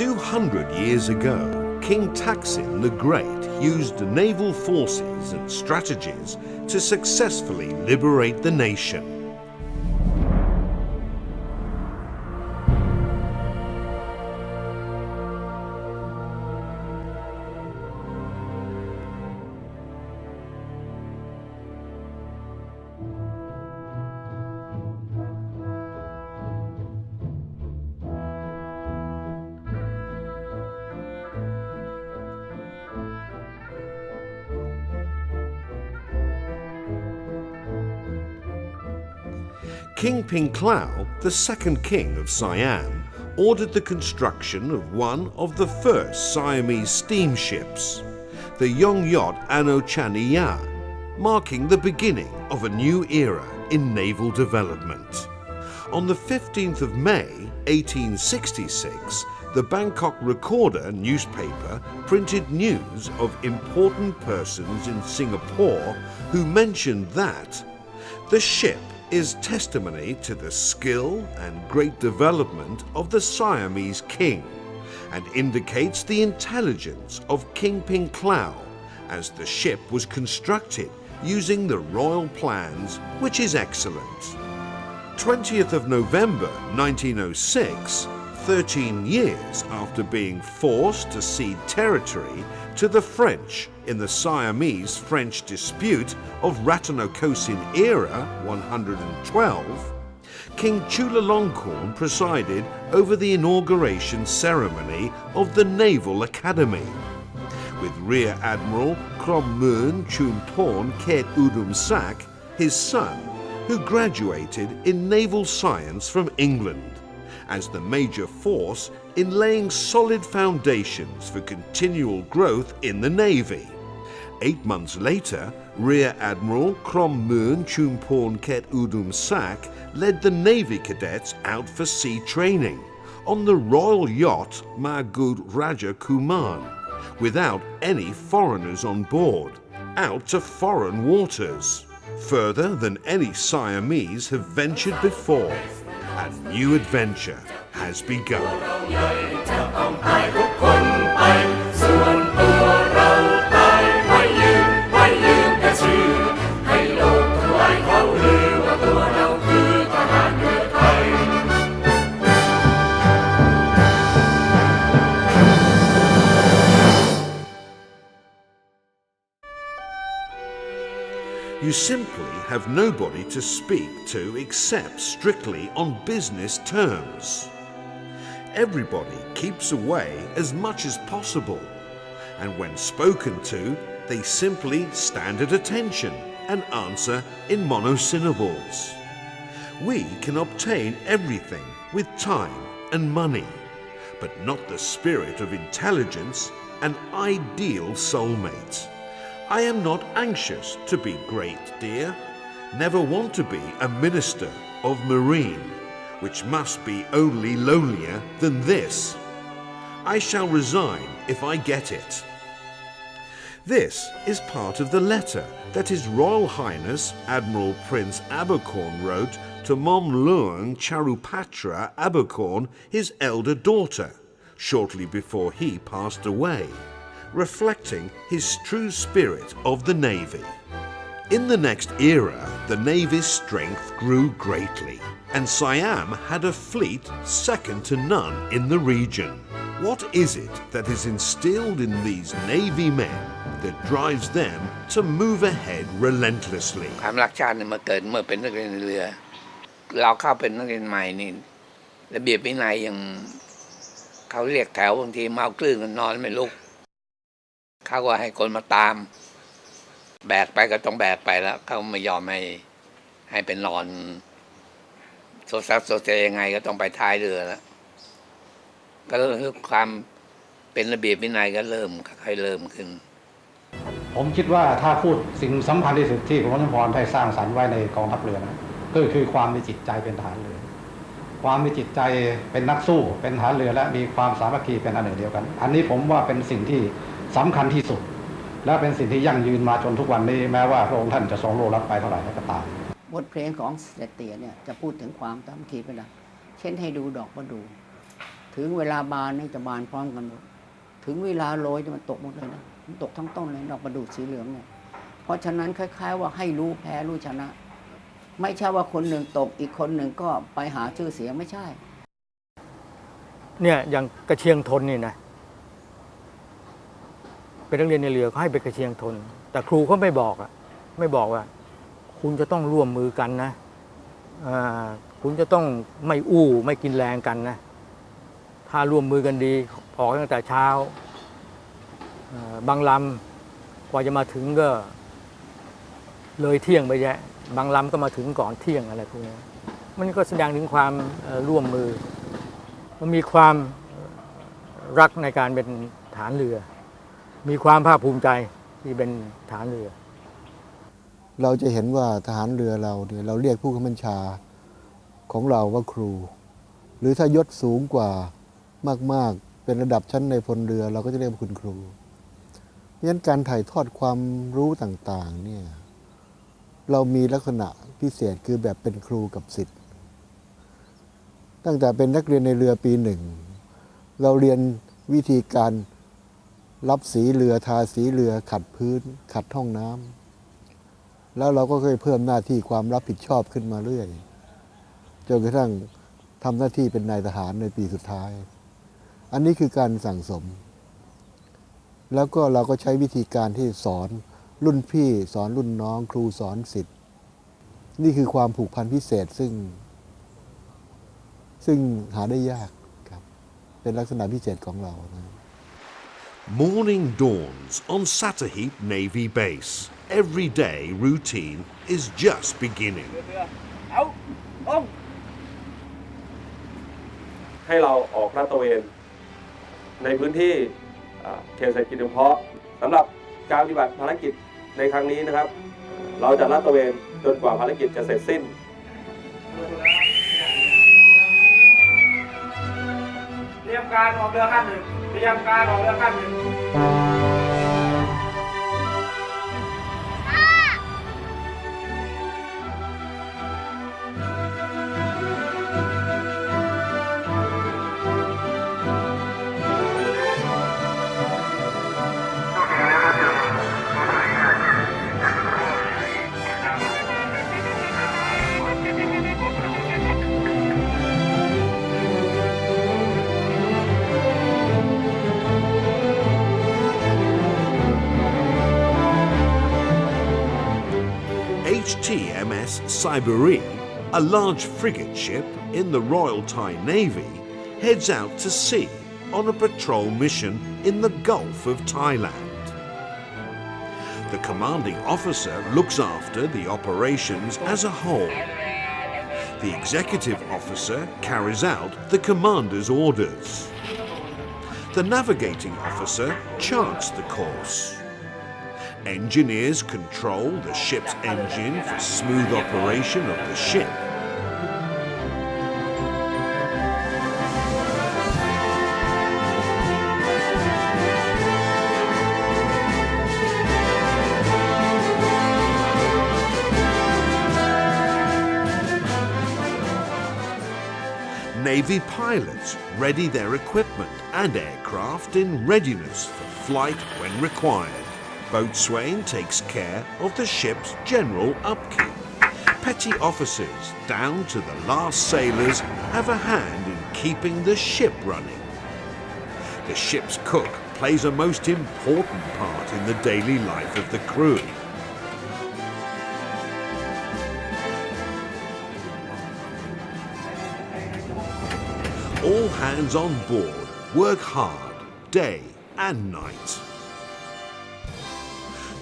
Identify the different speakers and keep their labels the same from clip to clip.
Speaker 1: 200 years ago, King Taksin the Great used naval forces and strategies to successfully liberate the nation. King Ping-Clau, the second king of Siam, ordered the construction of one of the first Siamese steamships, the Yongyot Anochania, marking the beginning of a new era in naval development. On the 15th of May 1866, the Bangkok Recorder newspaper printed news of important persons in Singapore who mentioned that the ship is testimony to the skill and great development of the Siamese king and indicates the intelligence of King Ping-Clau as the ship was constructed using the royal plans, which is excellent. 20th of November 1906, 13 years after being forced to cede territory to the French in the Siamese-French dispute of Ratanakosin era 112, King Chulalongkorn presided over the inauguration ceremony of the Naval Academy, with Rear Admiral Krommun Chumporn Ket Udum Sak, his son, who graduated in naval science from England, as the major force in laying solid foundations for continual growth in the Navy. 8 months later, Rear Admiral Krommun Chumporn Ket Udum Sak led the Navy cadets out for sea training on the royal yacht Magud Raja Kuman, without any foreigners on board, out to foreign waters, further than any Siamese have ventured before. A new adventure has begun. You simply have nobody to speak to except strictly on business terms. Everybody keeps away as much as possible, and when spoken to, they simply stand at attention and answer in monosyllables. We can obtain everything with time and money, but not the spirit of intelligence, an ideal soulmate. I am not anxious to be great, dear. Never want to be a minister of marine, which must be only lonelier than this. I shall resign if I get it. This is part of the letter that His Royal Highness Admiral Prince Abercorn wrote to Mom Luang Charupatra Abercorn, his elder daughter, shortly before he passed away, reflecting his true spirit of the Navy. In the next era, the Navy's strength grew greatly, and Siam had a fleet second to none in the region. What is it that is instilled in these Navy men that drives them to move ahead relentlessly?
Speaker 2: ความรักชาติเนี่ยมาเกิดเมื่อเป็นนักเรียนเรือเราเข้าเป็นนักเรียนใหม่นี่ระเบียบวินัยยังเขาเรียกแถวบางทีเมากลื้นกันนอนไม่ลุกเขาก็ให้คนมาตามแบกไปก็ต้องแบกไปแล้วเขาไม่ยอมให้เป็นนอนโซซัสโซเซยังไงก็ต้องไปท้ายเรือแล้วก็เริ่มความเป็นระเบียบวินัยก็เริ่มค่อยๆเริ่มขึ้น
Speaker 3: ผมคิดว่าถ้าพูดสิ่งสำคัญที่สุดที่คุณรัชพรได้สร้างสรรค์ไว้ในกองทัพเรือนะก็คือความมีจิตใจเป็นทหารเรือความมีจิตใจเป็นนักสู้เป็นทหารเรือและมีความสามัคคีเป็นอันหนึ่งเดียวกันอันนี้ผมว่าเป็นสิ่งที่สำคัญที่สุดและเป็นสิ่งที่ยั่งยืนมาจนทุกวันนี้แม้ว่าพระองค์ท่านจะทรงโลกลับไปเท่าไหร่ก็ตาม
Speaker 4: บทเพลงของเสด็จเตี่ยเนี่ยจะพูดถึงความสามัคคีเป็นหลักเช่นให้ดูดอกประดู่ ถึงเวลาบานนี่จะบานพร้อมกันหมดถึงเวลาโรยจะมันตกหมดเลยนะมันตกทั้งต้นเลยดอกประดู่สีเหลืองเนี่ยเพราะฉะนั้นคล้ายๆว่าให้รู้แพ้รู้ชนะ ไม่ใช่ว่าคนหนึ่งตกอีกคนหนึ่งก็ไปหาชื่อเสียงไม่ใช่
Speaker 5: เนี่ยอย่างกระเชียงทนนี่นะเป็นนักเรียนในเรือเขาให้ไปกระเชียงทน แต่ครูเขาไม่บอกว่า คุณจะต้องร่วมมือกันนะคุณจะต้องไม่อู้ไม่กินแรงกันนะถ้าร่วมมือกันดีออกตั้งแต่เช้าบางลำกว่าจะมาถึงก็เลยเที่ยงไปแยะบางลำก็มาถึงก่อนเที่ยงอะไรพวกนี้มันก็แสดงถึงความร่วมมือมันมีความรักในการเป็นฐานเรือมีความภาคภูมิใจที่เป็นฐานเรือ
Speaker 6: เราจะเห็นว่าทหารเรือเราเนี่ยเราเรียกผู้บัญชาของเราว่าครู หรือถ้ายศสูงกว่ามากๆเป็นระดับชั้นในพลเรือเราก็จะเรียกว่าคุณครูเพราะฉะนั้นการถ่ายทอดความรู้ต่างๆเนี่ยเรามีลักษณะพิเศษคือแบบเป็นครูกับศิษย์ตั้งแต่เป็นนักเรียนในเรือปีหนึ่งเราเรียนวิธีการรับสีเรือทาสีเรือขัดพื้นขัดห้องน้ำแล้วเราก็เคยเพิ่มหน้าที่ความรับผิดชอบขึ้นมาเรื่อยจนกระทั่งทำหน้าที่เป็นนายทหารในปีสุดท้ายอันนี้คือการสั่งสมแล้วก็เราก็ใช้วิธีการที่สอนรุ่นพี่สอนรุ่นน้องครูสอนศิษย์นี่คือความผูกพันพิเศษซึ่งหาได้ยากครับเป็นลักษณะพิเศษของเรานะ
Speaker 1: Morning dawns on Sattahip Navy Base. Everyday routine is just beginning.
Speaker 7: ให้เราออกลาดตระเวนในพื้นที่เขตเศรษฐกิจเฉพาะสำหรับการปฏิบัติภารกิจในครั้งนี้นะครับเราจะลาดตระเวนจนกว่าภารกิจจะเสร็จสิ้นเตรียมการออกเรือขั้นหนึ่งเตรียมการออกเรือขั้นหนึ่ง
Speaker 1: HTMS Siberi, a large frigate ship in the Royal Thai Navy, heads out to sea on a patrol mission in the Gulf of Thailand. The commanding officer looks after the operations as a whole. The executive officer carries out the commander's orders. The navigating officer charts the course. Engineers control the ship's engine for smooth operation of the ship. Navy pilots ready their equipment and aircraft in readiness for flight when required. Boatswain takes care of the ship's general upkeep. Petty officers, down to the last sailors, have a hand in keeping the ship running. The ship's cook plays a most important part in the daily life of the crew. All hands on board work hard, day and night.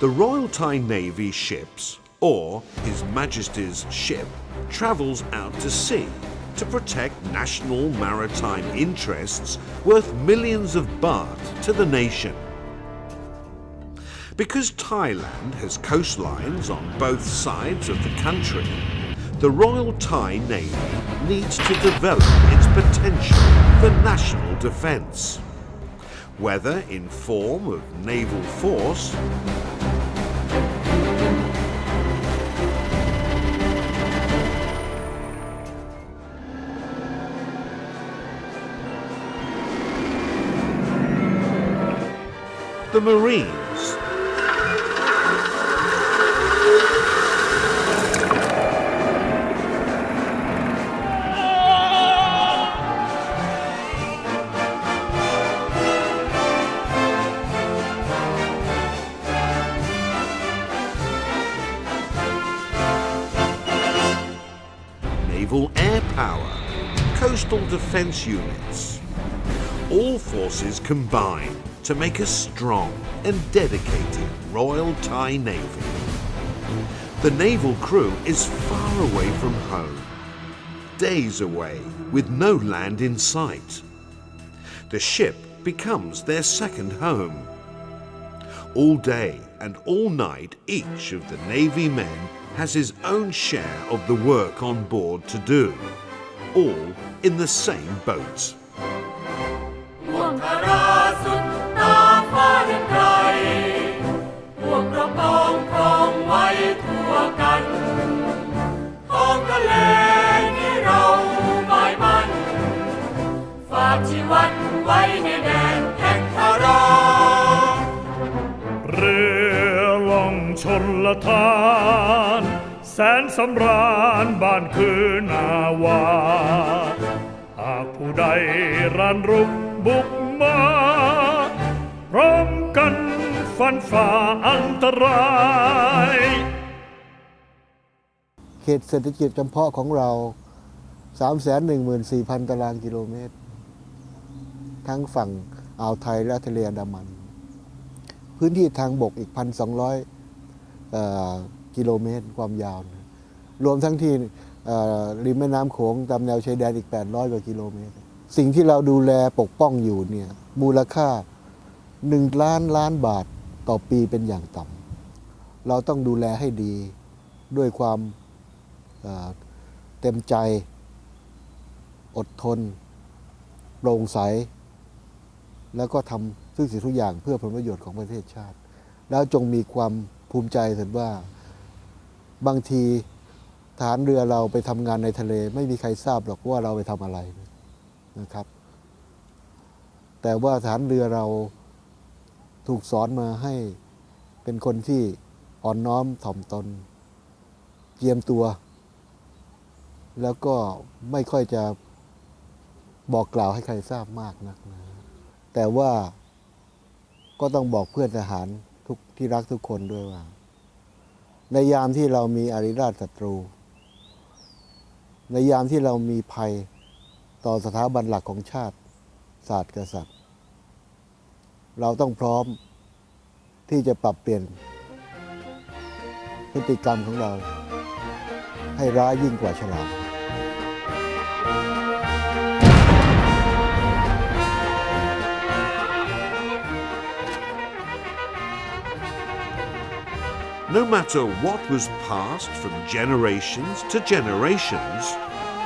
Speaker 1: The Royal Thai Navy ships, or His Majesty's ship, travels out to sea to protect national maritime interests worth millions of baht to the nation. Because Thailand has coastlines on both sides of the country, the Royal Thai Navy needs to develop its potential for national defence, whether in form of naval force the Marines. Naval air power, coastal defense units. All forces combine to make a strong and dedicated Royal Thai Navy. The naval crew is far away from home, days away with no land in sight. The ship becomes their second home. All day and all night, each of the Navy men has his own share of the work on board to do, all in the same boat.
Speaker 8: ห่วงคาราสุดตาฟ้าเรือนไกลห่วงกระปองครองไว้ทั่วกันท้องทะเลนี้เราหมายมั่นฝากชีวิตไว้ในแดนแห่งคารา
Speaker 9: เรือล่องชนละทานแสนสำราญบ้านคือนาวาหากผู้ใดรันรุกบุกมาพร้อมกันฟันฝ่าอันตราย
Speaker 6: เขตเศรษฐกิจจำเพาะของเรา 314,000 ตารางกิโลเมตร ทั้งฝั่งอ่าวไทยและทะเลอันดามัน พื้นที่ทางบกอีก 1,200 กิโลเมตรความยาวนะรวมทั้งที่ริมแม่น้ำโขงตามแนวชายแดนอีก 800 กว่ากิโลเมตร สิ่งที่เราดูแลปกป้องอยู่เนี่ยมูลค่า 1 ล้านล้านบาทต่อปีเป็นอย่างต่ำเราต้องดูแลให้ดีด้วยความเต็มใจอดทนโปร่งใสแล้วก็ทำทุกสิ่งทุกอย่างเพื่อผลประโยชน์ของประเทศชาติแล้วจงมีความภูมิใจเถิดว่าบางทีฐานเรือเราไปทำงานในทะเลไม่มีใครทราบหรอกว่าเราไปทำอะไรนะครับแต่ว่าฐานเรือเราถูกสอนมาให้เป็นคนที่อ่อนน้อมถ่อมตนเจียมตัวแล้วก็ไม่ค่อยจะบอกกล่าวให้ใครทราบมากนักนะแต่ว่าก็ต้องบอกเพื่อนทหารทุกที่รักทุกคนด้วยว่าในยามที่เรามีอาริราชศัตรูในยามที่เรามีภัยต่อสถาบันหลักของชาติศาสตร์กษัตริย์เราต้องพร้อมที่จะปรับเปลี่ยนพฤติกรรมของเราให้ร้ายยิ่งกว่าฉลาด
Speaker 1: No matter what was passed from generations to generations,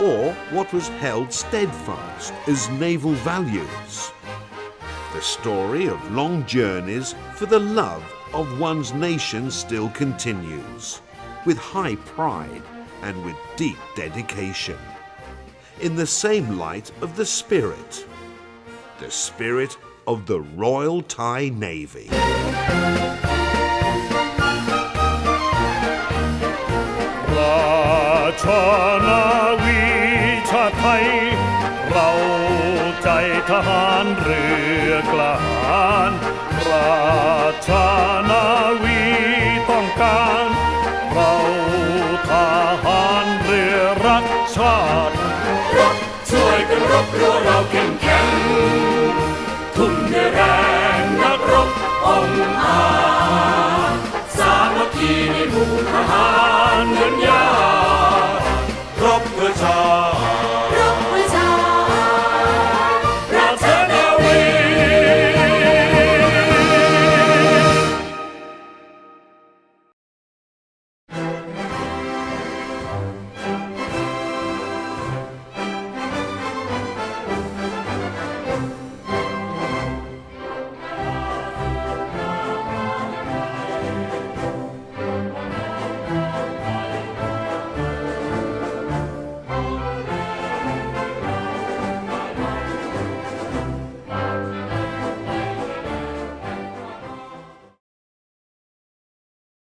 Speaker 1: or what was held steadfast as naval values, the story of long journeys for the love of one's nation still continues, with high pride and with deep dedication, in the same light of the spirit of the Royal Thai Navy.
Speaker 9: ราชานาวีชาติไทยเราใจทหารเรือกล้าหาญราชานาวีต้องการเราทหารเรือรักชาติรบช่วยกันรบรั้วเราเข้มแข็งทุ่มด้วยแรงนักรบองอาจสามัคคีในหมู่ทหาร